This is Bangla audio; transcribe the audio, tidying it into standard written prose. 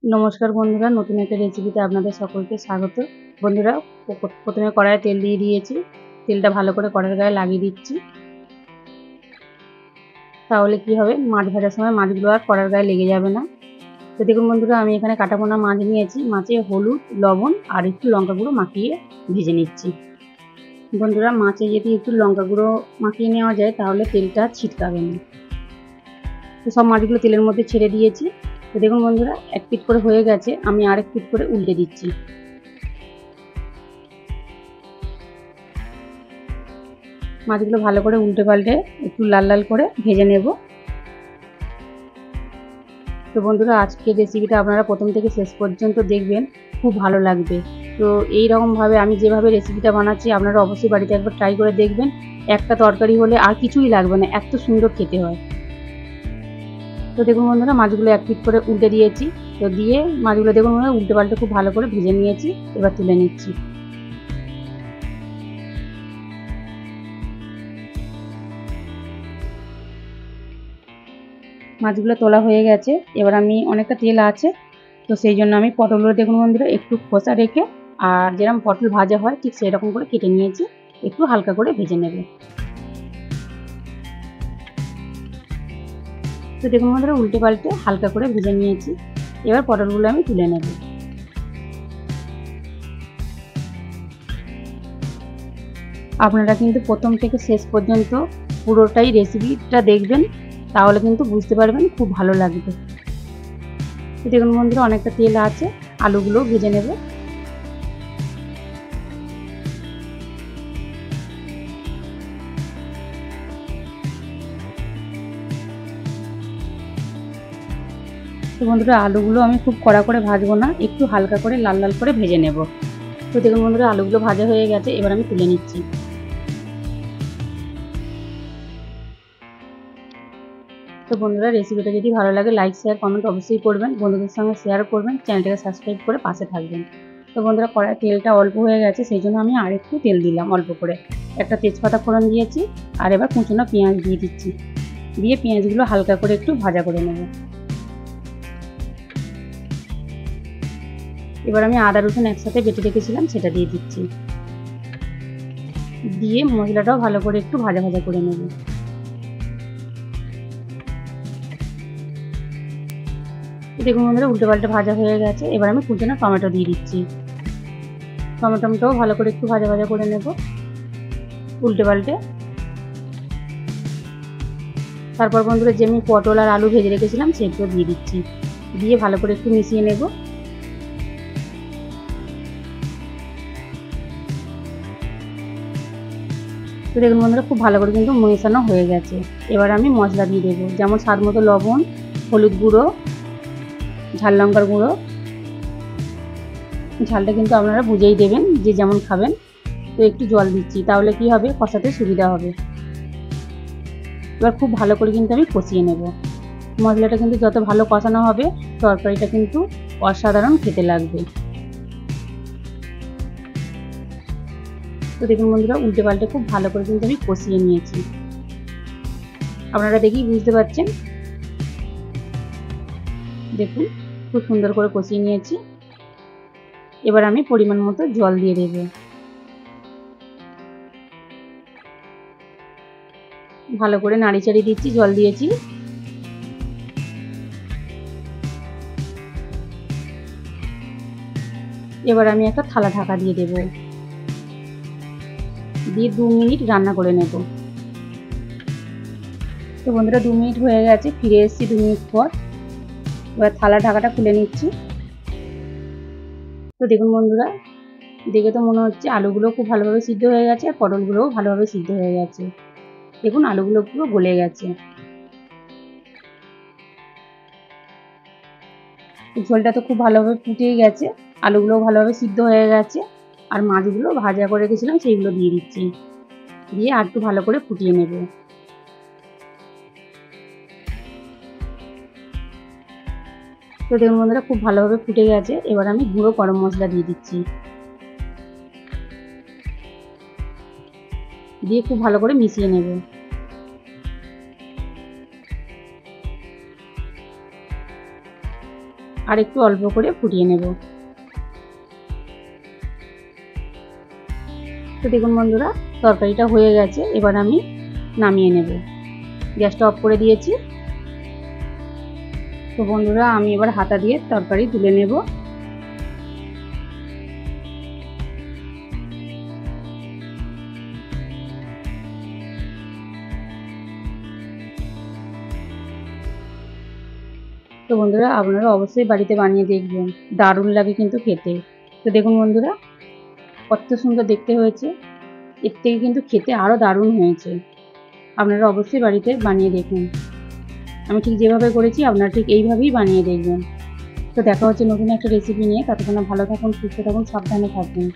নমস্কার বন্ধুরা, নতুন একটা রেসিপিতে আপনাদের সকলকে স্বাগত। বন্ধুরা, প্রথমে কড়াইয়ে তেল দিয়ে দিয়েছি। তেলটা ভালো করে কড়াইয়ের গায়ে লাগিয়ে দিচ্ছি। তাহলে কি হবে, মাছ ভাজার সময় মাছগুলো আর কড়াইয়ের গায়ে লেগে যাবে না। তো দেখুন বন্ধুরা, আমি এখানে কাটাপোনা মাছ নিয়েছি। মাছে হলুদ, লবণ আর একটু লঙ্কা গুঁড়ো মাখিয়ে ভেজে নিচ্ছি। বন্ধুরা, মাছে যদি একটু লঙ্কা গুঁড়ো মাখিয়ে নেওয়া যায় তাহলে তেলটা ছিটকাবে না। তো সব মাছগুলো তেলের মধ্যে ছেড়ে দিয়েছি। তো দেখুন বন্ধুরা, এক পিঠ করে হয়ে গেছে, আমি আরেক পিঠ করে উল্টে দিচ্ছি। মাছগুলো ভালো করে উল্টে পাল্টে একটু লাল লাল করে ভেজে নেব। তো বন্ধুরা, আজকের রেসিপিটা আপনারা প্রথম থেকে শেষ পর্যন্ত দেখবেন, খুব ভালো লাগবে। তো এই রকমভাবে আমি যেভাবে রেসিপিটা বানাচ্ছি আপনারা অবশ্যই বাড়িতে একবার ট্রাই করে দেখবেন। একটা তরকারি হলে আর কিছুই লাগবে না, এত সুন্দর খেতে হয়। তো দেখুন বন্ধুরা, মাছগুলো এক পিঠ করে উল্টে দিয়েছি। তো দিয়ে মাছগুলো দেখুন বন্ধুরা, উল্টে পাল্টে খুব ভালো করে ভেজে নিয়েছি। এবার তুলে নিচ্ছি। মাছগুলো তোলা হয়ে গেছে। এবার আমি অনেকটা তেল আছে, তো সেই জন্য আমি পটলগুলো দেখুন বন্ধুরা একটু খোসা রেখে, আর যেরকম পটল ভাজা হয় ঠিক সেই রকম করে কেটে নিয়েছি। একটু হালকা করে ভেজে নেব। তো দেখুন বন্ধুরা, উল্টে পাল্টে হালকা করে ভেজে নিয়েছি। এবার পটলগুলো আমি তুলে নেব। আপনারা কিন্তু প্রথম থেকে শেষ পর্যন্ত পুরোটাই রেসিপিটা দেখবেন, তাহলে কিন্তু বুঝতে পারবেন, খুব ভালো লাগবে। তো দেখুন বন্ধুরা, অনেকটা তেল আছে, আলুগুলো ভেজে নেব। তো বন্ধুরা, আলুগুলো আমি খুব কড়া করে ভাজবো না, একটু হালকা করে লাল লাল করে ভেজে নেব। তো দেখুন বন্ধুরা, আলুগুলো ভাজা হয়ে গেছে, এবার আমি তুলে নিচ্ছি। তো বন্ধুরা, রেসিপিটা যদি ভালো লাগে লাইক শেয়ার কমেন্ট অবশ্যই করবেন, বন্ধুদের সঙ্গে শেয়ার করবেন, চ্যানেলটাকে সাবস্ক্রাইব করে পাশে থাকবেন। তো বন্ধুরা, কড়াইয়ের তেলটা অল্প হয়ে গেছে, সেই জন্য আমি আরেকটু তেল দিলাম অল্প করে। একটা তেজপাতা ফোড়ন দিয়েছি, আর এবার কুচনো পেঁয়াজ দিয়ে দিচ্ছি। দিয়ে পেঁয়াজগুলো হালকা করে একটু ভাজা করে নেব। এবার আমি আদা রসুন একসাথে বেটে রেখেছিলাম, সেটা দিয়ে দিচ্ছি। দিয়ে মশলাটাও ভালো করে একটু ভাজা ভাজা করে নেব। দেখুন বন্ধুরা, উল্টে পাল্টে ভাজা হয়ে গেছে। এবার আমি কুচনো টমেটো দিয়ে দিচ্ছি। টমেটোটাও ভালো করে একটু ভাজা ভাজা করে নেব উল্টে পাল্টে। তারপর বন্ধুরা, যে আমি পটল আর আলু ভেজে রেখেছিলাম সেগুলো দিয়ে দিচ্ছি। দিয়ে ভালো করে একটু মিশিয়ে নেব। তো দেখুন বন্ধুরা, খুব ভালো করে কিন্তু মেশানো হয়ে গেছে। এবার আমি মশলা দিয়ে দেবো, যেমন স্বাদ মতো লবণ, হলুদ গুঁড়ো, ঝাল লঙ্কার গুঁড়ো। ঝালটা কিন্তু আপনারা বুঝেই দেবেন, যে যেমন খাবেন। তো একটু জল দিচ্ছি, তাহলে কি হবে, কষাতে সুবিধা হবে। এবার খুব ভালো করে কিন্তু আমি কষিয়ে নেব। মশলাটা কিন্তু যত ভালো কষানো হবে, তরকারিটা কিন্তু অসাধারণ খেতে লাগবে। তো দেখুন বন্ধুরা, উল্টে পাল্টে খুব ভালো করে কিন্তু আমি কষিয়ে নিয়েছি। আপনারা দেখেই বুঝতে পারছেন। দেখুন, খুব সুন্দর করে কষিয়ে নিয়েছি। এবার আমি পরিমাণ মতো জল দিয়ে দেব। ভালো করে নাড়ি চাড়িয়ে দিচ্ছি, জল দিয়েছি। এবার আমি একটা থালা ঢাকা দিয়ে দেব, দিয়ে 2 মিনিট রান্না করে নেব। তো বন্ধুরা, 2 মিনিট হয়ে গেছে, ফিরে এসেছি 2 মিনিট পর। এবার থালা ঢাকাটা খুলে নিচ্ছি। তো দেখুন বন্ধুরা, দেখে তো মনে হচ্ছে আলুগুলো খুব ভালোভাবে সিদ্ধ হয়ে গেছে, আর পটলগুলোও ভালোভাবে সিদ্ধ হয়ে গেছে। দেখুন, আলুগুলো পুরো গলে গেছে। ঝোলটা তো খুব ভালোভাবে ফুটেই গেছে, আলুগুলোও ভালোভাবে সিদ্ধ হয়ে গেছে, আর মাছগুলো ভাজা করে রেখেছিলাম সেইগুলো দিয়ে দিচ্ছি। দিয়ে আর একটু ভালো করে ফুটিয়ে নেব। তো দেখুন বন্ধুরা, খুব ভালোভাবে ফুটে গেছে। এবার আমি গুঁড়ো গরম মশলা দিয়ে দিচ্ছি। দিয়ে খুব ভালো করে মিশিয়ে নেব। আর একটু অল্প করে ফুটিয়ে নেব। তো দেখুন বন্ধুরা, তরকারিটা হয়ে গেছে, এবার আমি নামিয়ে নেব। গ্যাসটা অফ করে দিয়েছি। তো বন্ধুরা, আমি এবার হাতা দিয়ে তরকারি তুলে নেব। তো বন্ধুরা, আপনারা অবশ্যই বাড়িতে বানিয়ে দেখবেন, দারুণ লাগে কিন্তু খেতে। তো দেখুন বন্ধুরা, কত সুন্দর দেখতে হয়েছে, এর থেকে কিন্তু খেতে আরও দারুণ হয়েছে। আপনারা অবশ্যই বাড়িতে বানিয়ে দেখুন। আমি ঠিক যেভাবে করেছি আপনারা ঠিক এইভাবেই বানিয়ে দেখবেন। তো দেখা হচ্ছে নতুন একটা রেসিপি নিয়ে। ততক্ষণ ভালো থাকুন, সুস্থ থাকুন, সাবধানে থাকবেন।